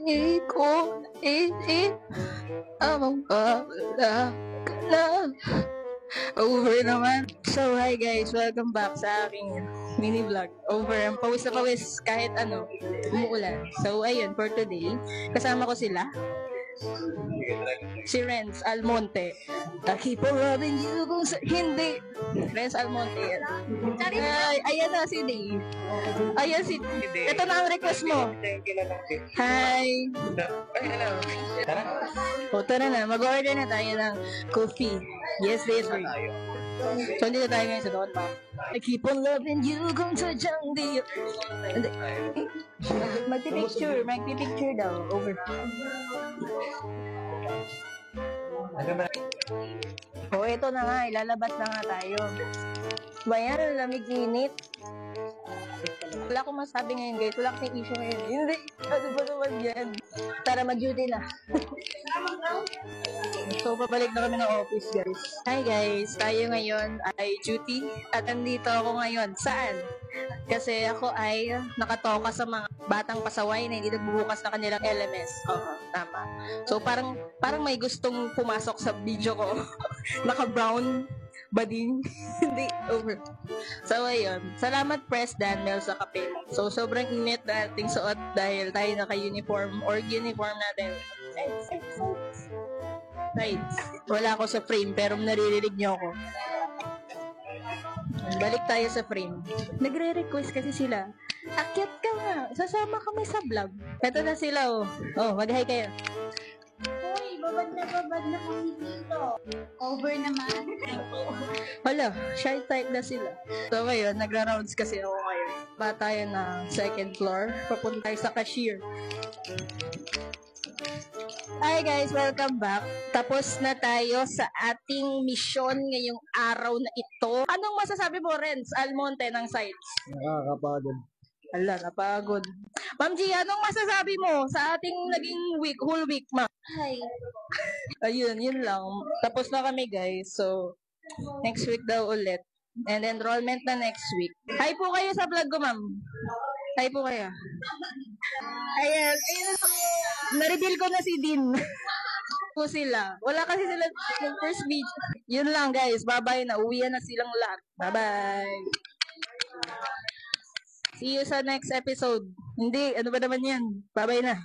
Di ko naisip ang wala ka na. Over naman. So, hi guys. Welcome back sa aking mini vlog. Over. Ang pawis na pawis kahit ano, umuulan. So, ayun, for today, kasama ko sila. Si Renz Almonte. I keep on loving you kung sa hindi. Renz Almonte yan. Ayan na si Dave. Ayan si Dave. Ito na ang request mo. Hi. O, tara na. Mag-order na tayo ng coffee. Yes, Dave. So, hindi na tayo ngayon sa Don Ma'am. I keep on loving you kung sadyang di. Magpipicture daw. Over. O, ito na nga. Ilalabas na nga tayo. Bayan, lamig-init. Wala akong masabi ngayon, guys. Wala akong issue ngayon. Hindi. Ano ba naman yan? Tara, mag-duty na. So, papalik na kami ng office, guys. Hi, guys. Tayo ngayon ay duty. At andito ako ngayon. Saan? Kasi ako ay nakatoka sa mga batang pasaway na hindi nagbubukas na kanilang LMS. Oo, tama. So, parang may gustong pumasok sa video ko. Naka-brown bading. Hindi, over. So, ayun. Salamat, Press Daniel, sa kape. So, sobrang init na ating suot dahil tayo naka-uniform or uniform natin. Right. Wala ako sa frame pero naririnig niyo ako. Balik tayo sa frame. Nagre-request kasi sila. Akyat ka nga. Sasama kami sa vlog. Ito na sila, oh. Oh, mag-hi kayo. Uy, babad na kami dito. Over naman. Hala, shy type na sila. So ngayon, nagra-rounds kasi ako ngayon. Pa tayo na second floor. Papunta tayo sa cashier. Hi guys, welcome back. Tapos na tayo sa ating mission ngayong araw na ito. Anong masasabi mo, Renz Almonte ng sites? Nakakapagod. Ala, napagod. Ma'am G, anong masasabi mo sa ating naging whole week, ma'am? Hi. Ayun, yun lang. Tapos na kami, guys. So, next week daw ulit. And enrollment na next week. Hi po kayo sa vlog ko, ma'am. Hi po kayo. Ayan. Na-reveal ko na si Dean. Po sila. Wala kasi sila ng first meet. Yun lang, guys. Bye-bye na. Uwian na silang lahat. Bye-bye. See you sa next episode. Hindi, ano ba naman yan? Bye-bye na.